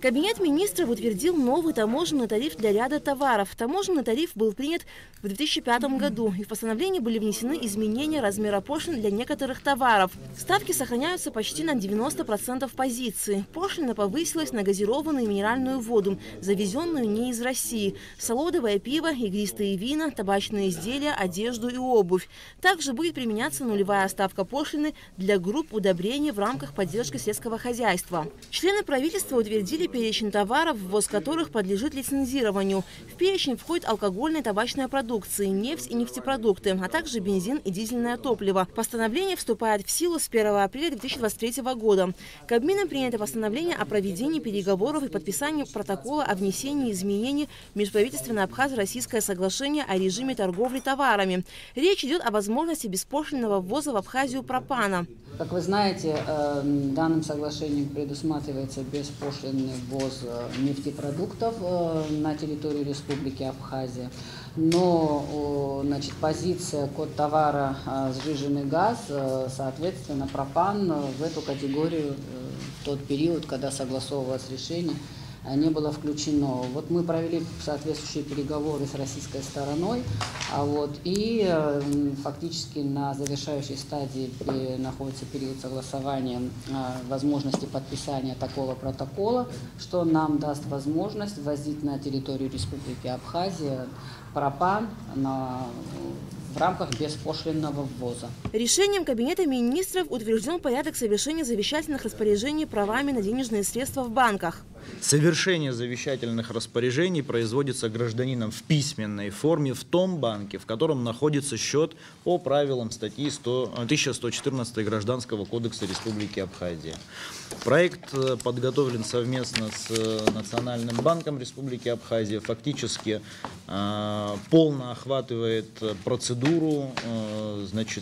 Кабинет министров утвердил новый таможенный тариф для ряда товаров. Таможенный тариф был принят в 2005 году, и в постановлении были внесены изменения размера пошлин для некоторых товаров. Ставки сохраняются почти на 90% позиции. Пошлина повысилась на газированную и минеральную воду, завезенную не из России, солодовое пиво, игристые вина, табачные изделия, одежду и обувь. Также будет применяться нулевая ставка пошлины для групп удобрений в рамках поддержки сельского хозяйства. Члены правительства утвердили перечень товаров, ввоз которых подлежит лицензированию. В перечень входит алкогольная и табачная продукция, нефть и нефтепродукты, а также бензин и дизельное топливо. Постановление вступает в силу с 1 апреля 2023 года. Кабмином принято постановление о проведении переговоров и подписании протокола о внесении изменений в межправительственное Абхазо-Российское соглашение о режиме торговли товарами. Речь идет о возможности беспошлинного ввоза в Абхазию пропана. Как вы знаете, данным соглашением предусматривается беспошлинный ввоз нефтепродуктов на территорию Республики Абхазия. Но, значит, позиция код товара сжиженный газ, соответственно, пропан в эту категорию в тот период, когда согласовывалось решение, не было включено. Вот мы провели соответствующие переговоры с российской стороной, и фактически на завершающей стадии находится период согласования возможности подписания такого протокола, что нам даст возможность ввозить на территорию Республики Абхазия пропан в рамках беспошлинного ввоза. Решением Кабинета министров утвержден порядок совершения завещательных распоряжений правами на денежные средства в банках. Совершение завещательных распоряжений производится гражданином в письменной форме в том банке, в котором находится счет по правилам статьи 1114 Гражданского кодекса Республики Абхазия. Проект подготовлен совместно с Национальным банком Республики Абхазия. Фактически полно охватывает процедуру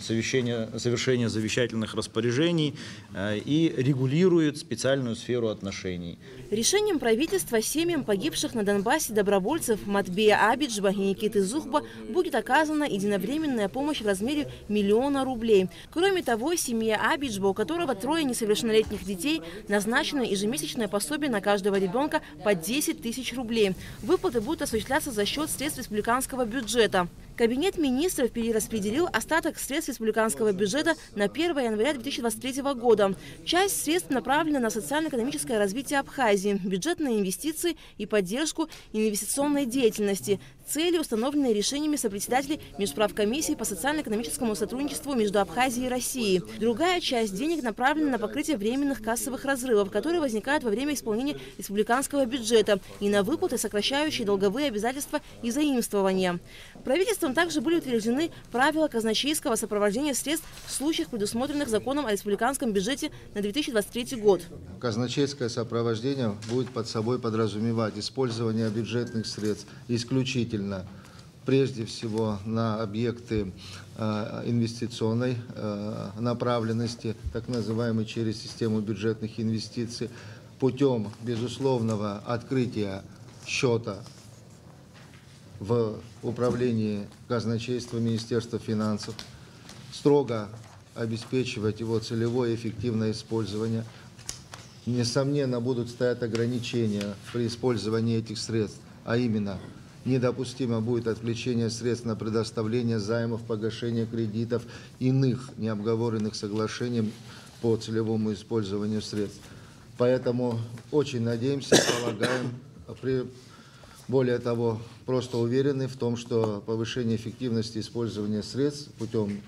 совершения завещательных распоряжений и регулирует специальную сферу отношений. Решением правительства семьям погибших на Донбассе добровольцев Матбея Абиджба и Никиты Зухба будет оказана единовременная помощь в размере 1 000 000 рублей. Кроме того, семье Абиджба, у которого 3 несовершеннолетних детей, назначено ежемесячное пособие на каждого ребенка по 10 000 рублей. Выплаты будут осуществляться за счет средств республиканского бюджета. Кабинет министров перераспределил остаток средств республиканского бюджета на 1 января 2023 года. Часть средств направлена на социально-экономическое развитие Абхазии, бюджетные инвестиции и поддержку инвестиционной деятельности. Цели установлены решениями сопредседателей Межправкомиссии по социально-экономическому сотрудничеству между Абхазией и Россией. Другая часть денег направлена на покрытие временных кассовых разрывов, которые возникают во время исполнения республиканского бюджета, и на выплаты, сокращающие долговые обязательства и заимствования. Правительством также были утверждены правила казначейского сопровождения средств в случаях, предусмотренных законом о республиканском бюджете на 2023 год. Казначейское сопровождение будет под собой подразумевать использование бюджетных средств исключительно, прежде всего, на объекты инвестиционной направленности, так называемые через систему бюджетных инвестиций, путем безусловного открытия счета в управлении казначейства Министерства финансов, строго обеспечивать его целевое и эффективное использование. Несомненно, будут стоять ограничения при использовании этих средств, а именно недопустимо будет отвлечение средств на предоставление займов, погашение кредитов, иных необговоренных соглашений по целевому использованию средств. Поэтому очень надеемся, полагаем, более того, просто уверены в том, что повышение эффективности использования средств путем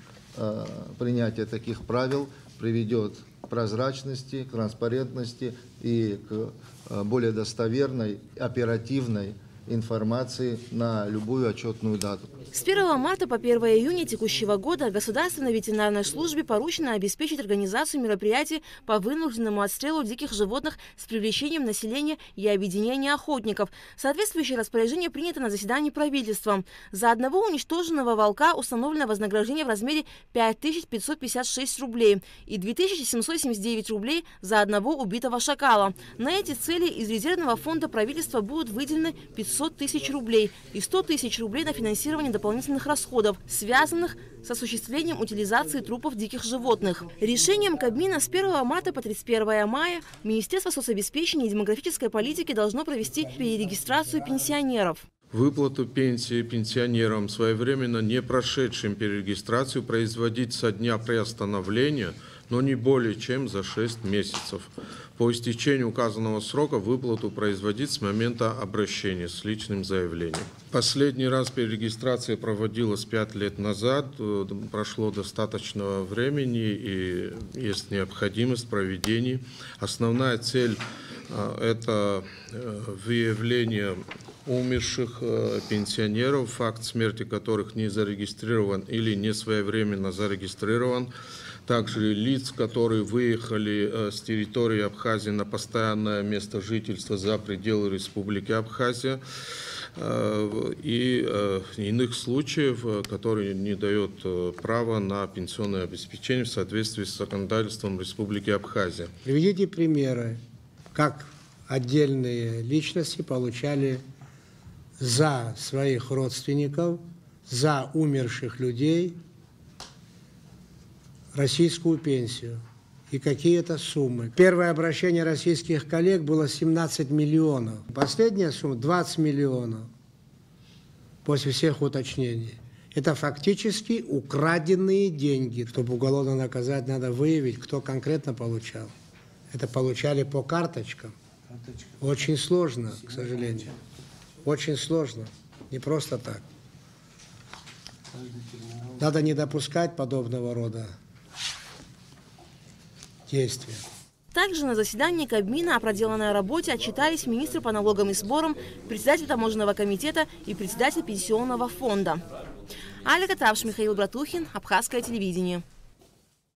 принятия таких правил приведет к прозрачности, к транспарентности и к более достоверной, оперативной информации на любую отчетную дату. С 1 марта по 1 июня текущего года Государственной ветеринарной службе поручено обеспечить организацию мероприятий по вынужденному отстрелу диких животных с привлечением населения и объединения охотников. Соответствующее распоряжение принято на заседании правительства. За одного уничтоженного волка установлено вознаграждение в размере 5556 рублей и 2779 рублей за одного убитого шакала. На эти цели из резервного фонда правительства будут выделены 500 500 тысяч рублей и 100 тысяч рублей на финансирование дополнительных расходов, связанных с осуществлением утилизации трупов диких животных. Решением Кабмина с 1 марта по 31 мая Министерство соцобеспечения и демографической политики должно провести перерегистрацию пенсионеров. Выплату пенсии пенсионерам, своевременно не прошедшим перерегистрацию, производить со дня приостановления, но не более чем за 6 месяцев. По истечению указанного срока выплату производить с момента обращения с личным заявлением. Последний раз перерегистрация проводилась 5 лет назад, прошло достаточно времени и есть необходимость проведения. Основная цель – это выявление умерших пенсионеров, факт смерти которых не зарегистрирован или не своевременно зарегистрирован. Также лиц, которые выехали с территории Абхазии на постоянное место жительства за пределы Республики Абхазия. И иных случаев, которые не дают права на пенсионное обеспечение в соответствии с законодательством Республики Абхазия. Приведите примеры, как отдельные личности получали за своих родственников, за умерших людей российскую пенсию. И какие это суммы. Первое обращение российских коллег было 17 миллионов. Последняя сумма 20 миллионов. После всех уточнений. Это фактически украденные деньги. Чтобы уголовно наказать, надо выявить, кто конкретно получал. Это получали по карточкам. Очень сложно, к сожалению. Очень сложно. Не просто так. Надо не допускать подобного рода действия. Также на заседании Кабмина о проделанной работе отчитались министры по налогам и сборам, председатель таможенного комитета и председатель пенсионного фонда. Аля Катавш, Михаил Братухин, Абхазское телевидение.